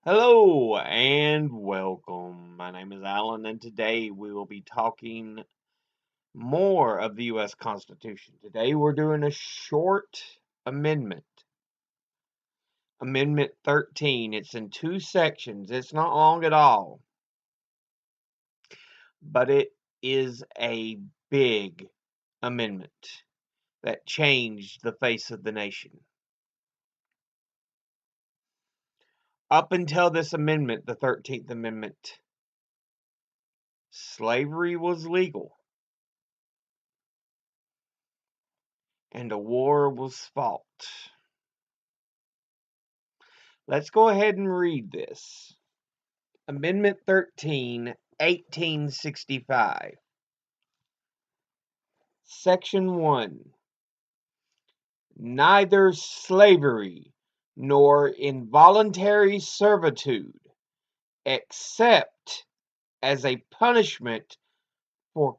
Hello and welcome. My name is Alan, and today we will be talking more of the U.S. Constitution. Today we're doing a short amendment, Amendment 13. It's in two sections. It's not long at all, but it is a big amendment that changed the face of the nation. Up until this amendment, the 13th Amendment, slavery was legal and a war was fought. Let's go ahead and read this. Amendment 13, 1865. Section 1. Neither slavery nor involuntary servitude, except as a punishment for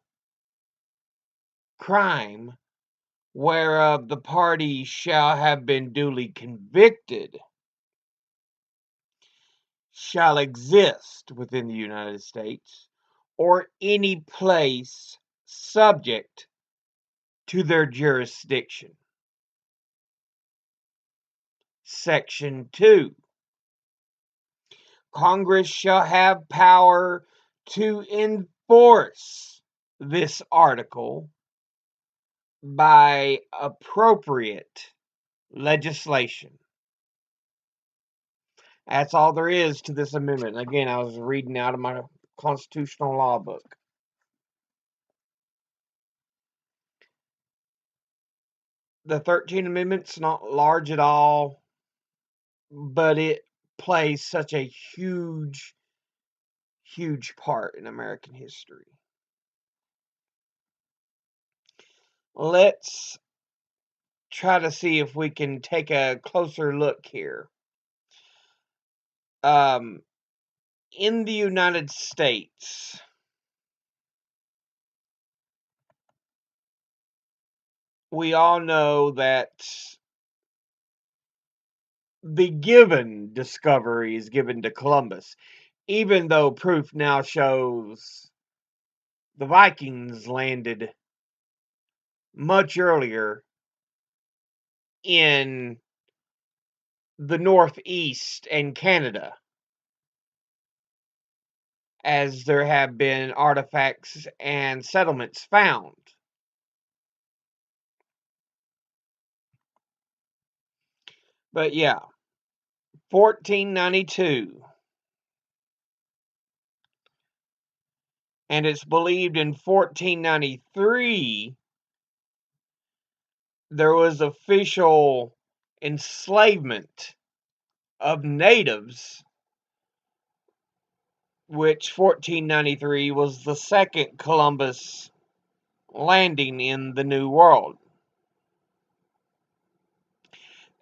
crime whereof the party shall have been duly convicted, shall exist within the United States or any place subject to their jurisdiction. Section 2. Congress shall have power to enforce this article by appropriate legislation. That's all there is to this amendment. Again, I was reading out of my constitutional law book. The 13th Amendment's not large at all, but it plays such a huge part in American history. Let's try to see if we can take a closer look here. In the United States, we all know that the given discovery is given to Columbus, even though proof now shows the Vikings landed much earlier in the Northeast and Canada, as there have been artifacts and settlements found. But yeah, 1492. And it's believed in 1493 there was official enslavement of natives, which 1493 was the second Columbus landing in the New World.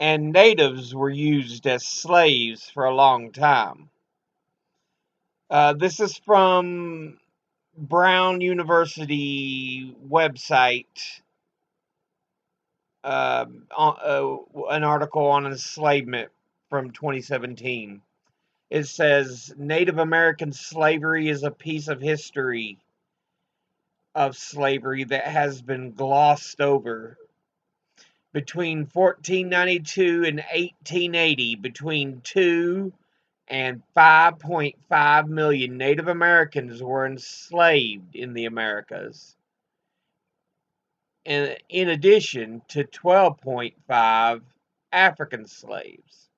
And natives were used as slaves for a long time. This is from Brown University website, an article on enslavement from 2017. It says Native American slavery is a piece of history of slavery that has been glossed over. Between 1492 and 1880, between 2 and 5.5 million Native Americans were enslaved in the Americas, and in addition to 12.5 African slaves.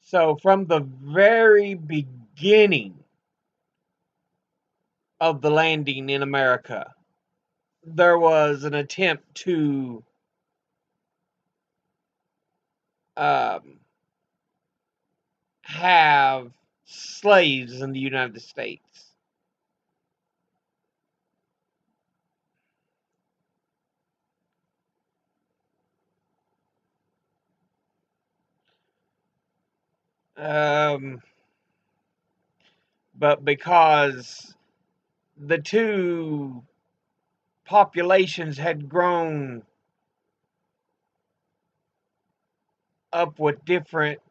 So from the very beginning of the landing in America, there was an attempt to have slaves in the United States. But because the two populations had grown up with different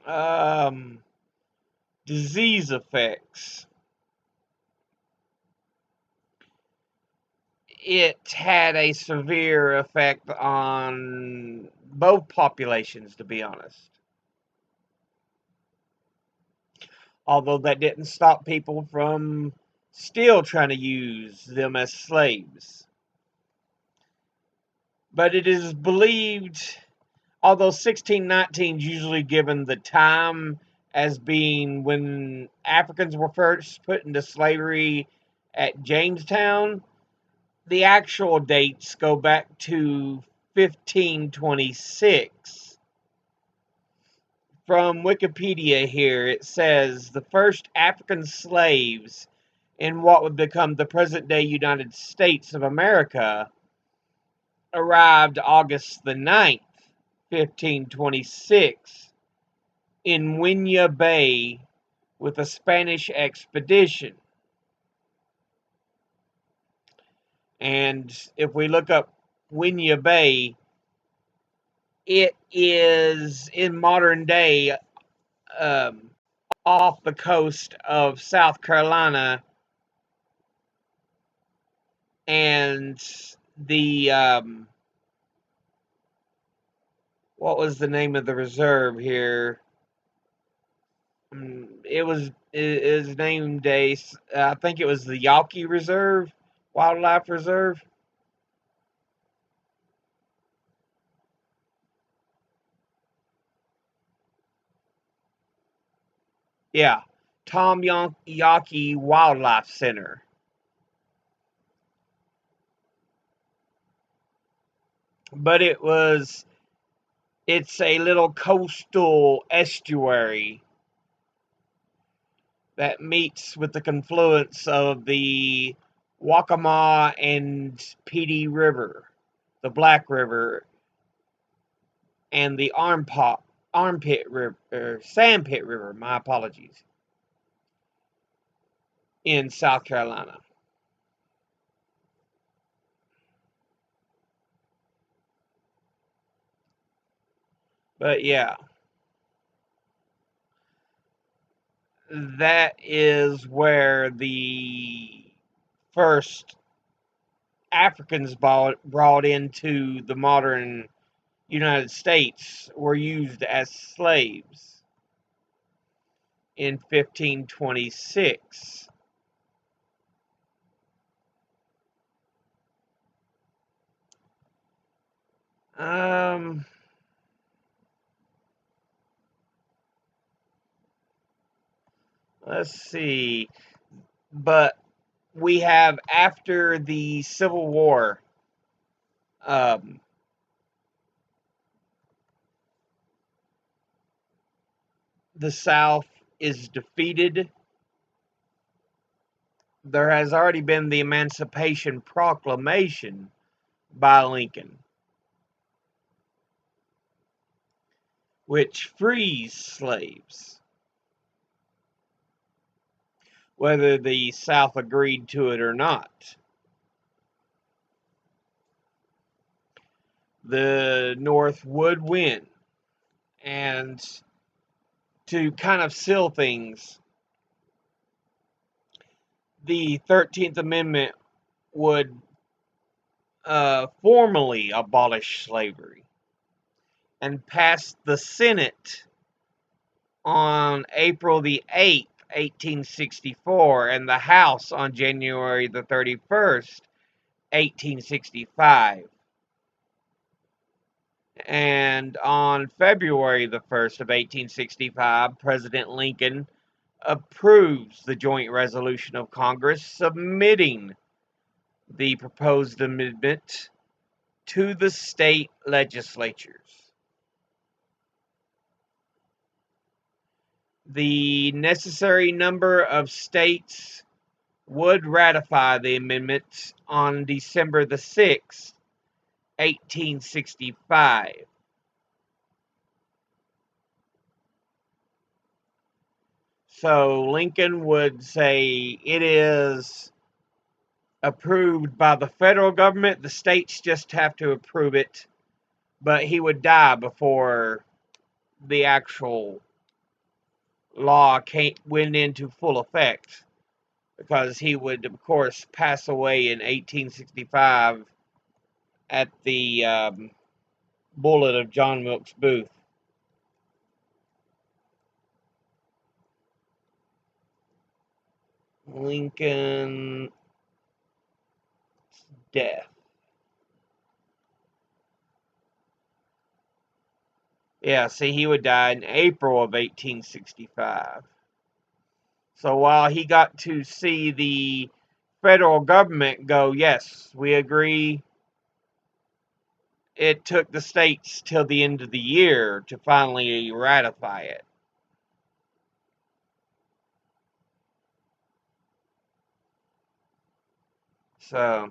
um, disease effects. It had a severe effect on both populations, to be honest. Although that didn't stop people from still trying to use them as slaves. But it is believed, although 1619 is usually given the time as being when Africans were first put into slavery at Jamestown, the actual dates go back to 1526. From Wikipedia here, it says the first African slaves in what would become the present day United States of America arrived August the 9th, 1526, in Winya Bay with a Spanish expedition. And if we look up Winya Bay, it is in modern day um, off the coast of South Carolina, and the what was the name of the reserve here? It was named I think it was the Yawkey Reserve, Wildlife Reserve. Yeah, Tom Yawkey Wildlife Center. But it's a little coastal estuary that meets with the confluence of the Waccamaw and Petey River, the Black River, and the Armpit River, or Sandpit River, my apologies, in South Carolina. But yeah, that is where the first Africans brought into the modern United States were used as slaves in 1526. Um, let's see. But we have after the Civil War, um, the South is defeated. There has already been the Emancipation Proclamation by Lincoln, which frees slaves, whether the South agreed to it or not. The North would win. And to kind of seal things, the 13th Amendment would formally abolish slavery and passed the Senate on April the 8th, 1864, and the House on January the 31st, 1865. And on February the 1st of 1865, President Lincoln approves the joint resolution of Congress submitting the proposed amendment to the state legislatures. The necessary number of states would ratify the amendment on December the 6th, 1865. So Lincoln would say it is approved by the federal government, the states just have to approve it, but he would die before the actual law went into full effect, because he would, of course, pass away in 1865 at the bullet of John Wilkes Booth. Lincoln's death. Yeah, see, he would die in April of 1865. So while he got to see the federal government go, yes, we agree, it took the states till the end of the year to finally ratify it. So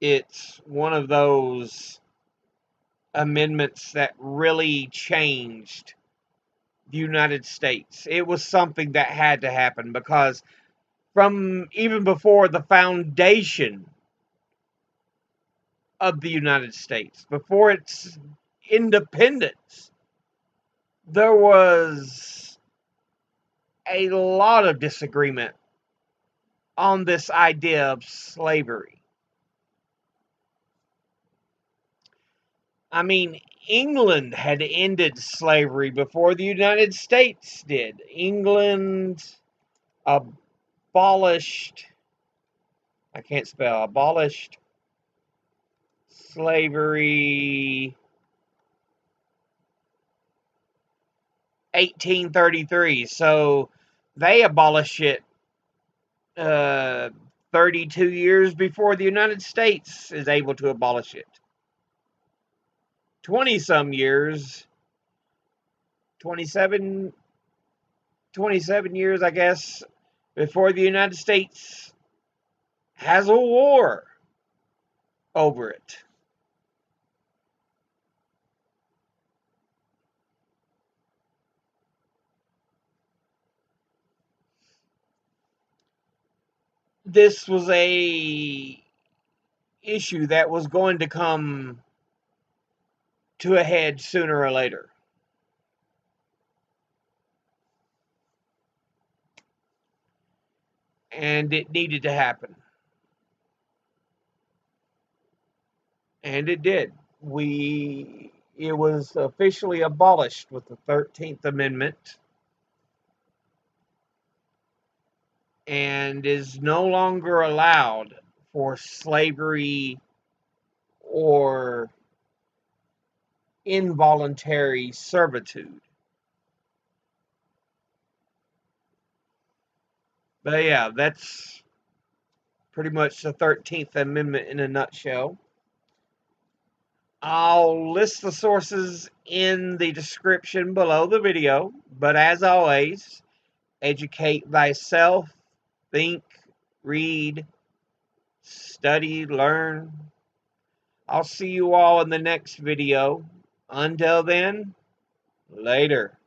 it's one of those amendments that really changed the United States. It was something that had to happen, because from even before the foundation of the United States, before its independence, there was a lot of disagreement on this idea of slavery. I mean, England had ended slavery before the United States did. England abolished, I can't spell, abolished slavery 1833. So they abolished it uh, 32 years before the United States is able to abolish it. 20 some years, 27, 27 years, I guess, before the United States has a war over it. This was a issue that was going to come to a head sooner or later. And it needed to happen. And it did. It was officially abolished with the 13th Amendment, and is no longer allowed for slavery or involuntary servitude. But yeah, that's pretty much the 13th Amendment in a nutshell. I'll list the sources in the description below the video, but as always, educate thyself, think, read, study, learn. I'll see you all in the next video. Until then, later.